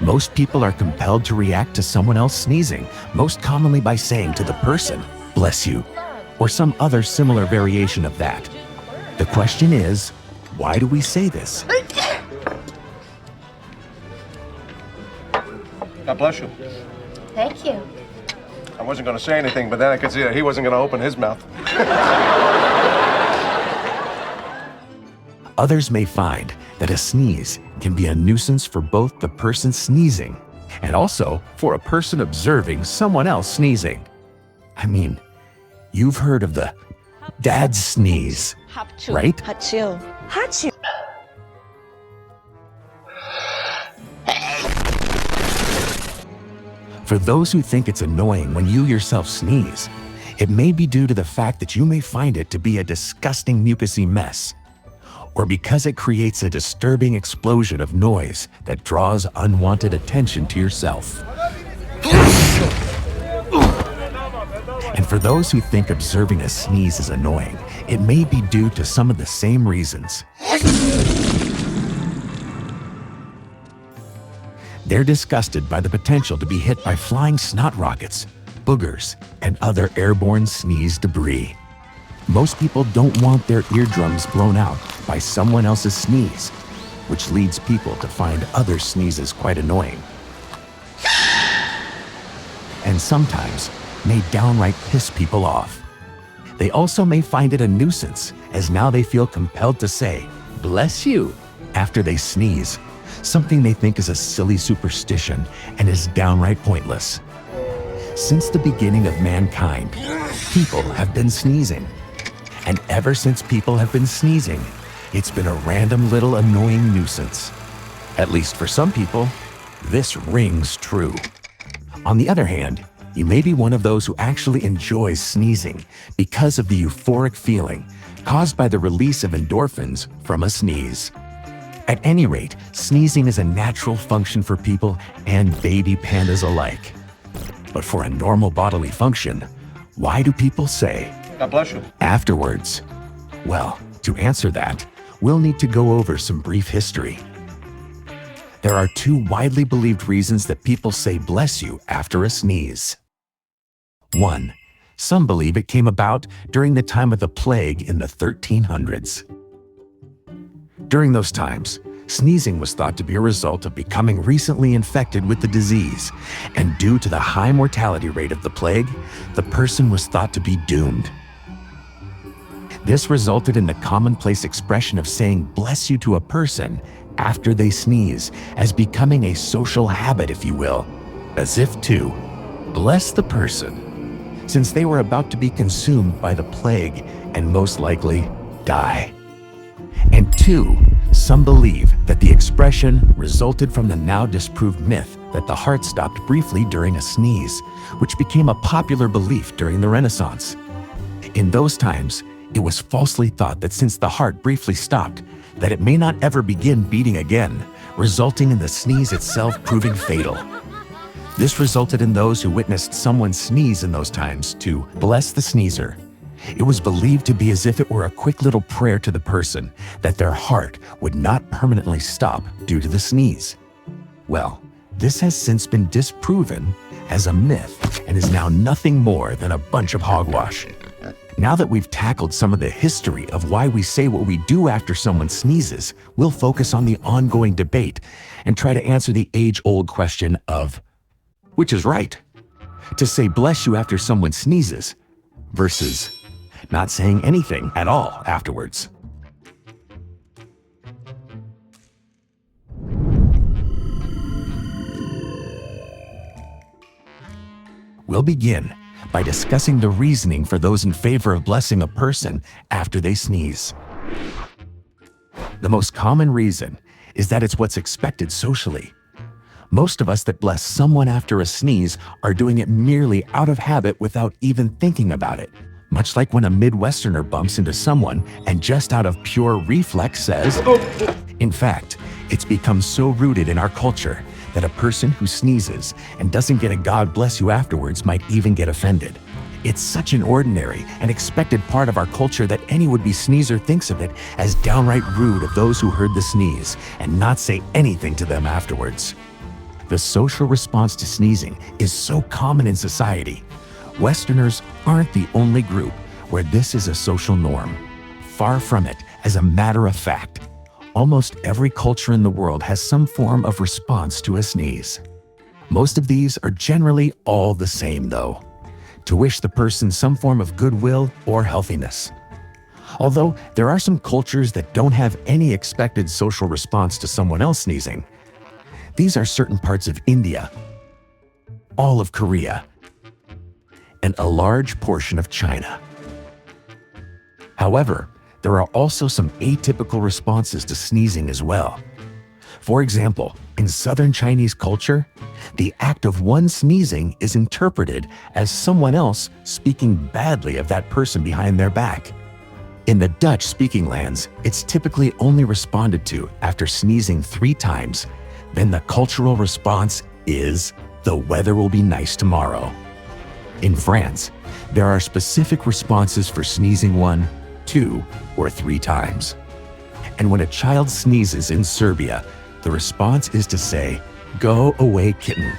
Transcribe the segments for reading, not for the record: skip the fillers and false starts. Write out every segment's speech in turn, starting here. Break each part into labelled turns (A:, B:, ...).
A: Most people are compelled to react to someone else sneezing, most commonly by saying to the person, "Bless you," or some other similar variation of that. The question is, why do we say this?
B: God bless you.
C: Thank you.
B: I wasn't going to say anything, but then I could see that he wasn't going to open his mouth.
A: Others may find that a sneeze can be a nuisance for both the person sneezing and also for a person observing someone else sneezing. I mean, you've heard of the dad sneeze, right?
D: Hachoo. Hachoo.
A: For those who think it's annoying when you yourself sneeze, it may be due to the fact that you may find it to be a disgusting mucousy mess, or because it creates a disturbing explosion of noise that draws unwanted attention to yourself. And for those who think observing a sneeze is annoying, it may be due to some of the same reasons. They're disgusted by the potential to be hit by flying snot rockets, boogers, and other airborne sneeze debris. Most people don't want their eardrums blown out by someone else's sneeze, which leads people to find other sneezes quite annoying. And sometimes may downright piss people off. They also may find it a nuisance, as now they feel compelled to say, "Bless you," after they sneeze, something they think is a silly superstition and is downright pointless. Since the beginning of mankind, people have been sneezing. And ever since people have been sneezing, it's been a random little annoying nuisance. At least for some people, this rings true. On the other hand, you may be one of those who actually enjoys sneezing because of the euphoric feeling caused by the release of endorphins from a sneeze. At any rate, sneezing is a natural function for people and baby pandas alike. But for a normal bodily function, why do people say,
B: God bless you,
A: afterwards? Well, to answer that, we'll need to go over some brief history. There are two widely believed reasons that people say "bless you" after a sneeze. 1. Some believe it came about during the time of the plague in the 1300s. During those times, sneezing was thought to be a result of becoming recently infected with the disease, and due to the high mortality rate of the plague, the person was thought to be doomed. This resulted in the commonplace expression of saying "bless you" to a person after they sneeze as becoming a social habit, if you will, as if to bless the person, since they were about to be consumed by the plague and most likely die. And 2, some believe that the expression resulted from the now disproved myth that the heart stopped briefly during a sneeze, which became a popular belief during the Renaissance. In those times, it was falsely thought that since the heart briefly stopped, that it may not ever begin beating again, resulting in the sneeze itself proving fatal. This resulted in those who witnessed someone sneeze in those times to bless the sneezer. It was believed to be as if it were a quick little prayer to the person that their heart would not permanently stop due to the sneeze. Well, this has since been disproven as a myth and is now nothing more than a bunch of hogwash. Now that we've tackled some of the history of why we say what we do after someone sneezes, we'll focus on the ongoing debate and try to answer the age-old question of, which is right? To say "bless you" after someone sneezes versus not saying anything at all afterwards. We'll begin by discussing the reasoning for those in favor of blessing a person after they sneeze. The most common reason is that it's what's expected socially. Most of us that bless someone after a sneeze are doing it merely out of habit without even thinking about it. Much like when a Midwesterner bumps into someone and just out of pure reflex says, In fact, it's become so rooted in our culture that a person who sneezes and doesn't get a "God bless you" afterwards might even get offended. It's such an ordinary and expected part of our culture that any would-be sneezer thinks of it as downright rude of those who heard the sneeze and not say anything to them afterwards. The social response to sneezing is so common in society. Westerners aren't the only group where this is a social norm. Far from it, as a matter of fact. Almost every culture in the world has some form of response to a sneeze. Most of these are generally all the same, though. To wish the person some form of goodwill or healthiness. Although there are some cultures that don't have any expected social response to someone else sneezing. These are certain parts of India, all of Korea, and a large portion of China. However, there are also some atypical responses to sneezing as well. For example, in southern Chinese culture, the act of one sneezing is interpreted as someone else speaking badly of that person behind their back. In the Dutch-speaking lands, it's typically only responded to after sneezing 3 times. Then the cultural response is, "The weather will be nice tomorrow." In France, there are specific responses for sneezing 1, 2, or 3 times. And when a child sneezes in Serbia, the response is to say, "Go away, kitten."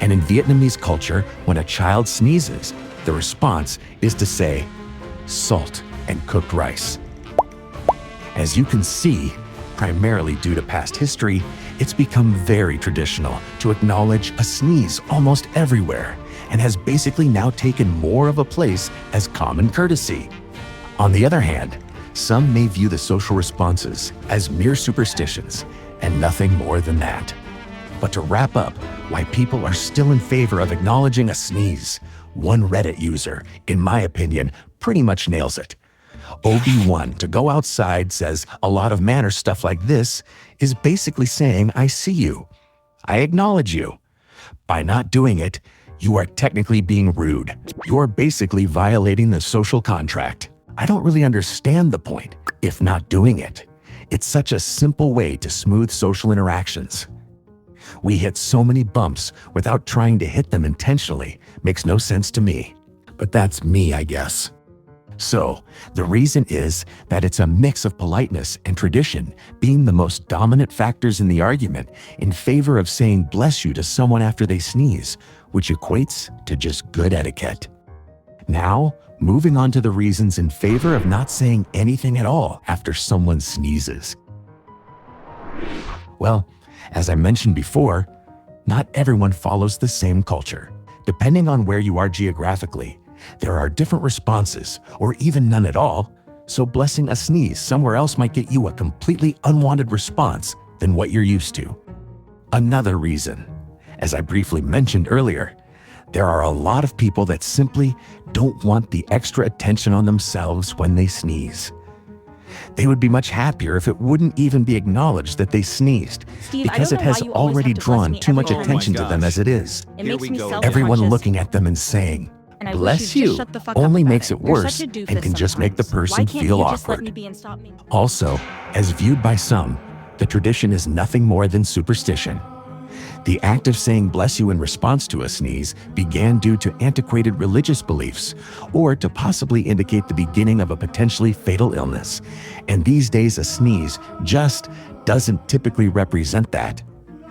A: And in Vietnamese culture, when a child sneezes, the response is to say, "Salt and cooked rice." As you can see, primarily due to past history, it's become very traditional to acknowledge a sneeze almost everywhere and has basically now taken more of a place as common courtesy. On the other hand, some may view the social responses as mere superstitions and nothing more than that. But to wrap up why people are still in favor of acknowledging a sneeze, one Reddit user, in my opinion, pretty much nails it. OB1 to go outside says a lot of manner stuff like this is basically saying, "I see you. I acknowledge you." By not doing it, you are technically being rude. You're basically violating the social contract. I don't really understand the point, if not doing it. It's such a simple way to smooth social interactions. We hit so many bumps without trying to hit them intentionally. Makes no sense to me. But that's me, I guess. So, the reason is that it's a mix of politeness and tradition being the most dominant factors in the argument in favor of saying "bless you" to someone after they sneeze, which equates to just good etiquette. Now, moving on to the reasons in favor of not saying anything at all after someone sneezes. Well, as I mentioned before, not everyone follows the same culture. Depending on where you are geographically, there are different responses, or even none at all, so blessing a sneeze somewhere else might get you a completely unwanted response than what you're used to. Another reason, as I briefly mentioned earlier, there are a lot of people that simply don't want the extra attention on themselves when they sneeze. They would be much happier if it wouldn't even be acknowledged that they sneezed, because it has already drawn too much attention to them as it is. Everyone looking at them and saying, "Bless you," only makes it worse and can just make the person feel awkward. Also, as viewed by some, the tradition is nothing more than superstition. The act of saying "bless you" in response to a sneeze began due to antiquated religious beliefs or to possibly indicate the beginning of a potentially fatal illness. And these days a sneeze just doesn't typically represent that.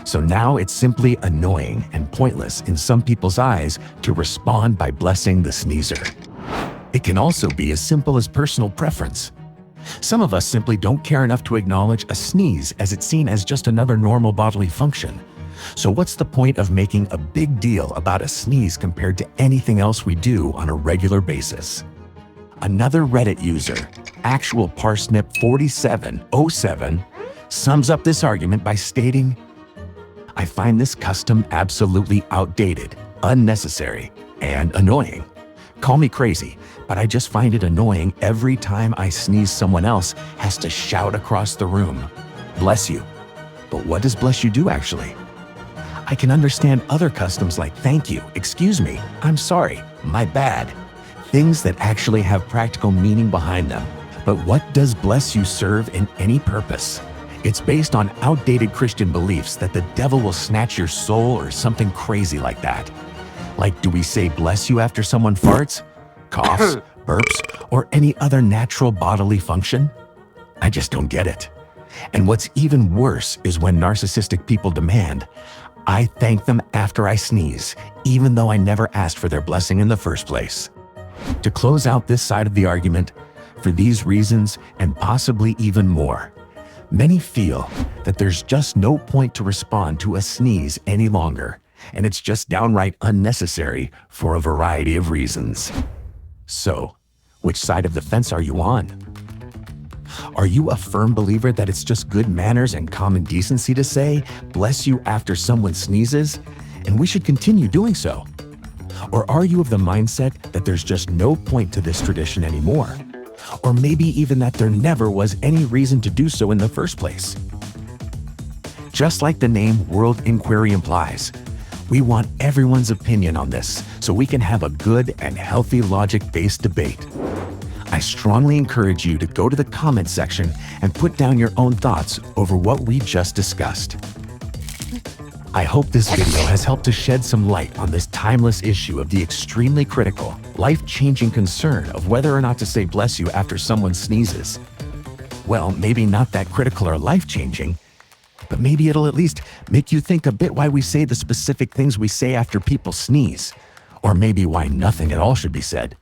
A: So now it's simply annoying and pointless in some people's eyes to respond by blessing the sneezer. It can also be as simple as personal preference. Some of us simply don't care enough to acknowledge a sneeze as it's seen as just another normal bodily function. So what's the point of making a big deal about a sneeze compared to anything else we do on a regular basis? Another Reddit user, actualparsnip4707, sums up this argument by stating, "I find this custom absolutely outdated, unnecessary, and annoying. Call me crazy, but I just find it annoying every time I sneeze someone else has to shout across the room, 'Bless you.' But what does 'bless you' do actually? I can understand other customs like 'thank you,' 'excuse me,' 'I'm sorry,' 'my bad,' things that actually have practical meaning behind them. But what does 'bless you' serve in any purpose? It's based on outdated Christian beliefs that the devil will snatch your soul or something crazy like that. Like, do we say 'bless you' after someone farts, coughs, burps, or any other natural bodily function? I just don't get it. And what's even worse is when narcissistic people demand, I thank them after I sneeze, even though I never asked for their blessing in the first place. To close out this side of the argument, for these reasons and possibly even more, many feel that there's just no point to respond to a sneeze any longer, and it's just downright unnecessary for a variety of reasons. So, which side of the fence are you on? Are you a firm believer that it's just good manners and common decency to say, "Bless you" after someone sneezes, and we should continue doing so? Or are you of the mindset that there's just no point to this tradition anymore? Or maybe even that there never was any reason to do so in the first place? Just like the name World Inquiry implies, we want everyone's opinion on this so we can have a good and healthy logic-based debate. I strongly encourage you to go to the comment section and put down your own thoughts over what we just discussed. I hope this video has helped to shed some light on this timeless issue of the extremely critical, life-changing concern of whether or not to say "bless you" after someone sneezes. Well, maybe not that critical or life-changing, but maybe it'll at least make you think a bit why we say the specific things we say after people sneeze, or maybe why nothing at all should be said.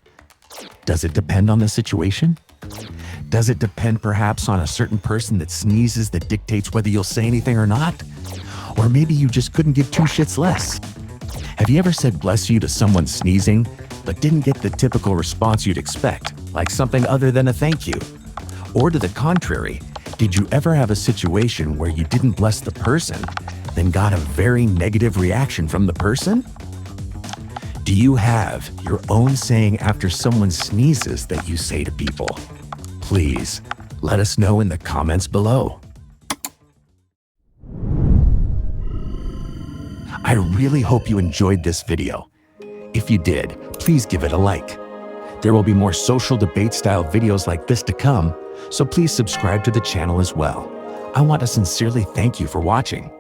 A: Does it depend on the situation? Does it depend perhaps on a certain person that sneezes that dictates whether you'll say anything or not? Or maybe you just couldn't give two shits less. Have you ever said "bless you" to someone sneezing, but didn't get the typical response you'd expect, like something other than a thank you? Or to the contrary, did you ever have a situation where you didn't bless the person, then got a very negative reaction from the person? Do you have your own saying after someone sneezes that you say to people? Please, let us know in the comments below. I really hope you enjoyed this video. If you did, please give it a like. There will be more social debate style videos like this to come, so please subscribe to the channel as well. I want to sincerely thank you for watching.